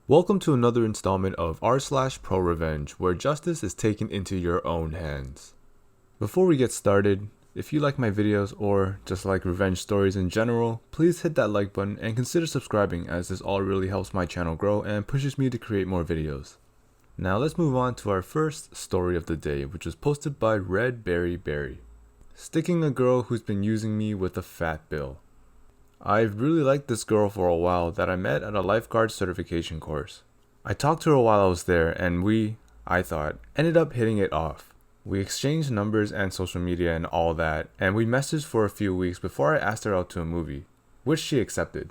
Welcome to another installment of r/Prorevenge, where justice is taken into your own hands. Before we get started, if you like my videos or just like revenge stories in general, please hit that like button and consider subscribing, as this all really helps my channel grow and pushes me to create more videos. Now let's move on to our first story of the day, which was posted by Red Berry Berry. Sticking a girl who's been using me with a fat bill. I've really liked this girl for a while that I met at a lifeguard certification course. I talked to her while I was there and I thought, ended up hitting it off. We exchanged numbers and social media and all that, and we messaged for a few weeks before I asked her out to a movie, which she accepted.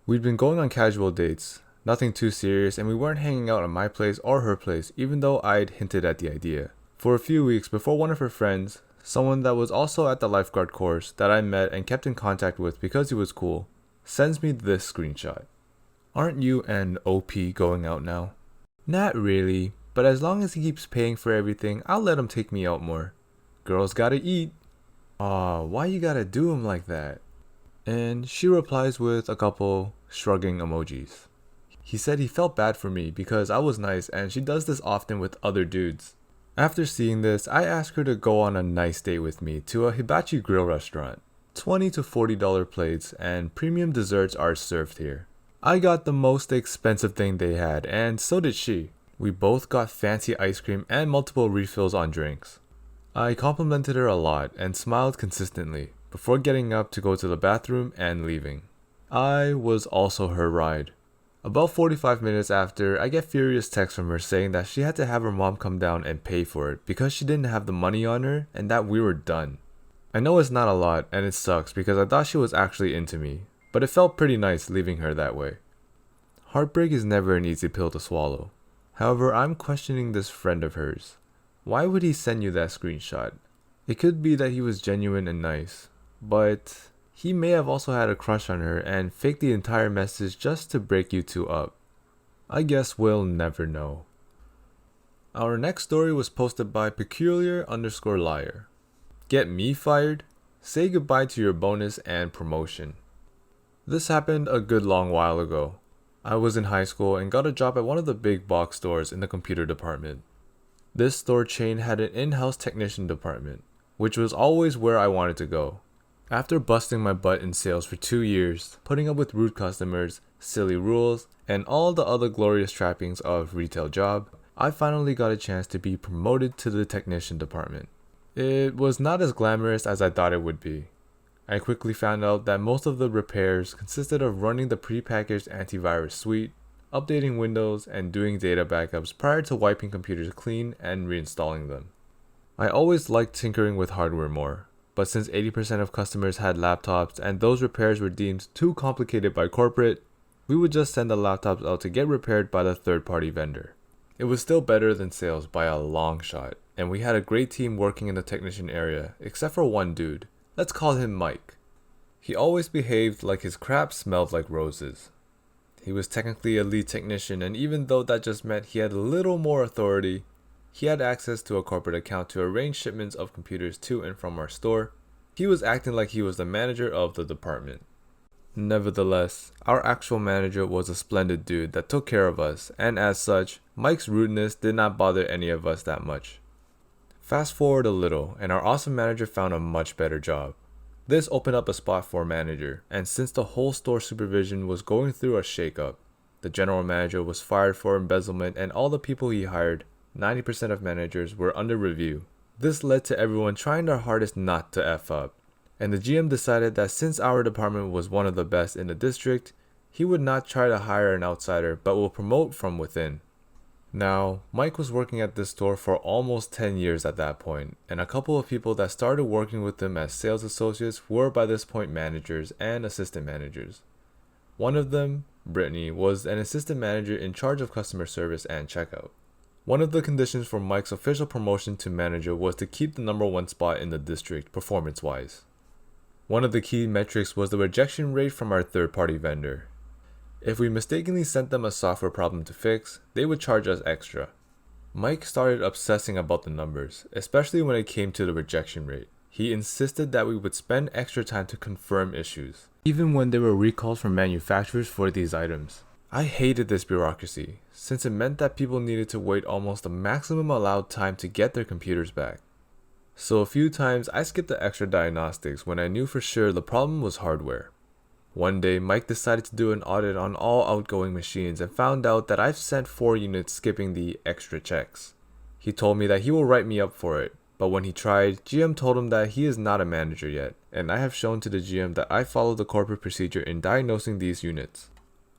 We'd been going on casual dates, nothing too serious, and we weren't hanging out at my place or her place, even though I'd hinted at the idea. For a few weeks before one of her friends, someone that was also at the lifeguard course that I met and kept in contact with because he was cool, sends me this screenshot. "Aren't you and OP going out now?" "Not really, but as long as he keeps paying for everything, I'll let him take me out more. Girls gotta eat." "Aw, why you gotta do him like that?" And she replies with a couple shrugging emojis. He said he felt bad for me because I was nice and she does this often with other dudes. After seeing this, I asked her to go on a nice date with me to a hibachi grill restaurant. $20 to $40 plates and premium desserts are served here. I got the most expensive thing they had, and so did she. We both got fancy ice cream and multiple refills on drinks. I complimented her a lot and smiled consistently before getting up to go to the bathroom and leaving. I was also her ride. About 45 minutes after, I get furious texts from her saying that she had to have her mom come down and pay for it because she didn't have the money on her and that we were done. I know it's not a lot and it sucks because I thought she was actually into me, but it felt pretty nice leaving her that way. Heartbreak is never an easy pill to swallow. However, I'm questioning this friend of hers. Why would he send you that screenshot? It could be that he was genuine and nice, but he may have also had a crush on her and faked the entire message just to break you two up. I guess we'll never know. Our next story was posted by peculiar_liar. Get me fired? Say goodbye to your bonus and promotion. This happened a good long while ago. I was in high school and got a job at one of the big box stores in the computer department. This store chain had an in-house technician department, which was always where I wanted to go. After busting my butt in sales for 2 years, putting up with rude customers, silly rules, and all the other glorious trappings of retail job, I finally got a chance to be promoted to the technician department. It was not as glamorous as I thought it would be. I quickly found out that most of the repairs consisted of running the prepackaged antivirus suite, updating Windows, and doing data backups prior to wiping computers clean and reinstalling them. I always liked tinkering with hardware more. But since 80% of customers had laptops and those repairs were deemed too complicated by corporate, we would just send the laptops out to get repaired by the third-party vendor. It was still better than sales by a long shot, and we had a great team working in the technician area, except for one dude. Let's call him Mike. He always behaved like his crap smelled like roses. He was technically a lead technician, and even though that just meant he had a little more authority, he had access to a corporate account to arrange shipments of computers to and from our store. He was acting like he was the manager of the department. Nevertheless, our actual manager was a splendid dude that took care of us, and as such, Mike's rudeness did not bother any of us that much. Fast forward a little, and our awesome manager found a much better job. This opened up a spot for manager, and since the whole store supervision was going through a shakeup, the general manager was fired for embezzlement, and all the people he hired, 90% of managers, were under review. This led to everyone trying their hardest not to F up, and the GM decided that since our department was one of the best in the district, he would not try to hire an outsider but will promote from within. Now, Mike was working at this store for almost 10 years at that point, and a couple of people that started working with him as sales associates were by this point managers and assistant managers. One of them, Brittany, was an assistant manager in charge of customer service and checkout. One of the conditions for Mike's official promotion to manager was to keep the #1 spot in the district performance-wise. One of the key metrics was the rejection rate from our third-party vendor. If we mistakenly sent them a software problem to fix, they would charge us extra. Mike started obsessing about the numbers, especially when it came to the rejection rate. He insisted that we would spend extra time to confirm issues, even when there were recalls from manufacturers for these items. I hated this bureaucracy, since it meant that people needed to wait almost the maximum allowed time to get their computers back. So a few times I skipped the extra diagnostics when I knew for sure the problem was hardware. One day, Mike decided to do an audit on all outgoing machines and found out that I've sent 4 units skipping the extra checks. He told me that he will write me up for it, but when he tried, GM told him that he is not a manager yet, and I have shown to the GM that I follow the corporate procedure in diagnosing these units.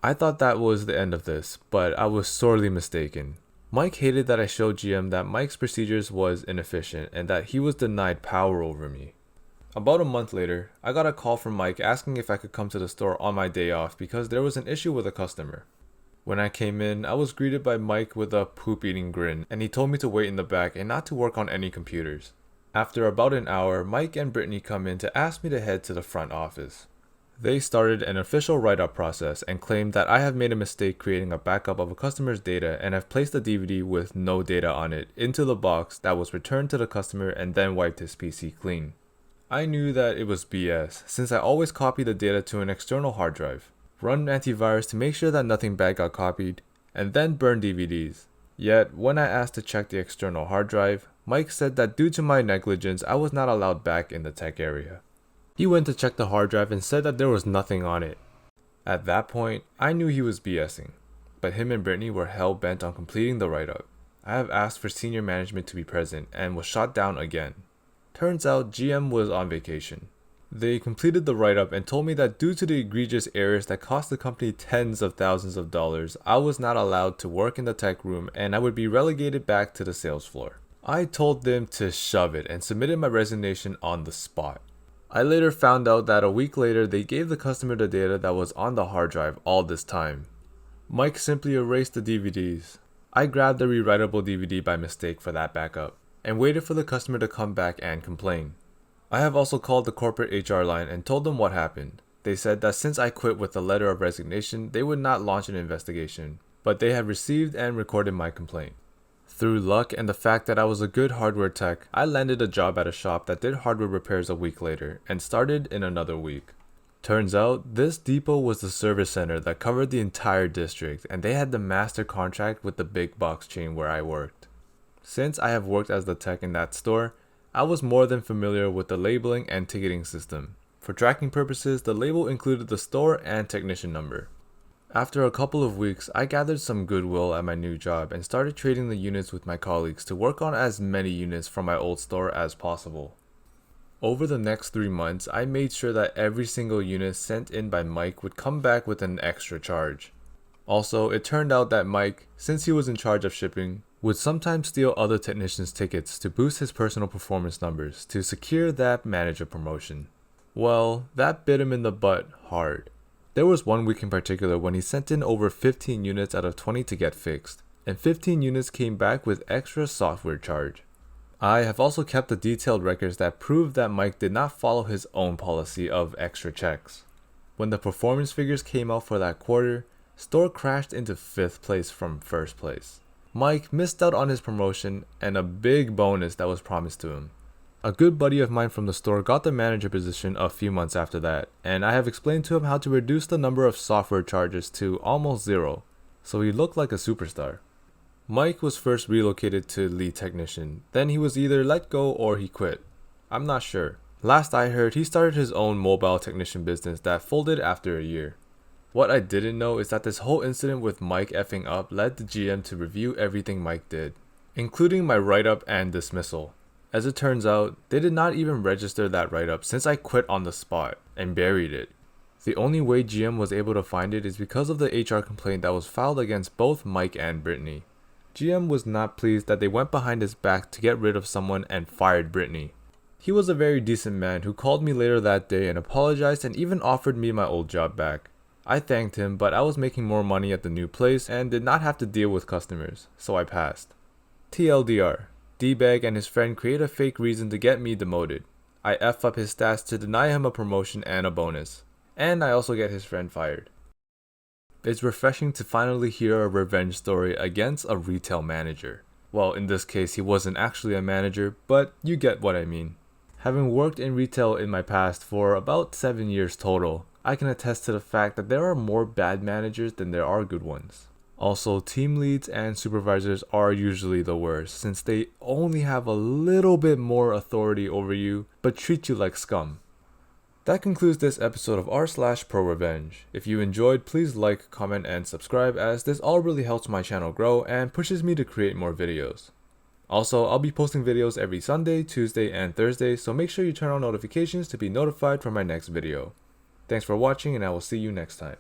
I thought that was the end of this, but I was sorely mistaken. Mike hated that I showed GM that Mike's procedures was inefficient and that he was denied power over me. About a month later, I got a call from Mike asking if I could come to the store on my day off because there was an issue with a customer. When I came in, I was greeted by Mike with a poop-eating grin, and he told me to wait in the back and not to work on any computers. After about an hour, Mike and Brittany come in to ask me to head to the front office. They started an official write-up process and claimed that I have made a mistake creating a backup of a customer's data and have placed the DVD with no data on it into the box that was returned to the customer and then wiped his PC clean. I knew that it was BS, since I always copy the data to an external hard drive, run antivirus to make sure that nothing bad got copied, and then burn DVDs. Yet, when I asked to check the external hard drive, Mike said that due to my negligence, I was not allowed back in the tech area. He went to check the hard drive and said that there was nothing on it. At that point, I knew he was BSing, but him and Brittany were hell-bent on completing the write-up. I have asked for senior management to be present and was shot down again. Turns out GM was on vacation. They completed the write-up and told me that due to the egregious errors that cost the company tens of thousands of dollars, I was not allowed to work in the tech room and I would be relegated back to the sales floor. I told them to shove it and submitted my resignation on the spot. I later found out that a week later they gave the customer the data that was on the hard drive all this time. Mike simply erased the DVDs. I grabbed the rewritable DVD by mistake for that backup and waited for the customer to come back and complain. I have also called the corporate HR line and told them what happened. They said that since I quit with a letter of resignation, they would not launch an investigation, but they have received and recorded my complaint. Through luck and the fact that I was a good hardware tech, I landed a job at a shop that did hardware repairs a week later and started in another week. Turns out, this depot was the service center that covered the entire district and they had the master contract with the big box chain where I worked. Since I have worked as the tech in that store, I was more than familiar with the labeling and ticketing system. For tracking purposes, the label included the store and technician number. After a couple of weeks, I gathered some goodwill at my new job and started trading the units with my colleagues to work on as many units from my old store as possible. Over the next 3 months, I made sure that every single unit sent in by Mike would come back with an extra charge. Also, it turned out that Mike, since he was in charge of shipping, would sometimes steal other technicians' tickets to boost his personal performance numbers to secure that manager promotion. Well, that bit him in the butt hard. There was one week in particular when he sent in over 15 units out of 20 to get fixed, and 15 units came back with extra software charge. I have also kept the detailed records that prove that Mike did not follow his own policy of extra checks. When the performance figures came out for that quarter, store crashed into 5th place from 1st place. Mike missed out on his promotion and a big bonus that was promised to him. A good buddy of mine from the store got the manager position a few months after that, and I have explained to him how to reduce the number of software charges to almost 0, so he looked like a superstar. Mike was first relocated to lead technician, then he was either let go or he quit. I'm not sure. Last I heard, he started his own mobile technician business that folded after a year. What I didn't know is that this whole incident with Mike effing up led the GM to review everything Mike did, including my write-up and dismissal. As it turns out, they did not even register that write-up since I quit on the spot and buried it. The only way GM was able to find it is because of the HR complaint that was filed against both Mike and Brittany. GM was not pleased that they went behind his back to get rid of someone and fired Brittany. He was a very decent man who called me later that day and apologized and even offered me my old job back. I thanked him, but I was making more money at the new place and did not have to deal with customers, so I passed. TLDR. D-Bag and his friend create a fake reason to get me demoted. I F up his stats to deny him a promotion and a bonus. And I also get his friend fired. It's refreshing to finally hear a revenge story against a retail manager. Well, in this case, he wasn't actually a manager, but you get what I mean. Having worked in retail in my past for about 7 years total, I can attest to the fact that there are more bad managers than there are good ones. Also, team leads and supervisors are usually the worst since they only have a little bit more authority over you but treat you like scum. That concludes this episode of r/Prorevenge. If you enjoyed, please like, comment, and subscribe as this all really helps my channel grow and pushes me to create more videos. Also, I'll be posting videos every Sunday, Tuesday, and Thursday, so make sure you turn on notifications to be notified for my next video. Thanks for watching, and I will see you next time.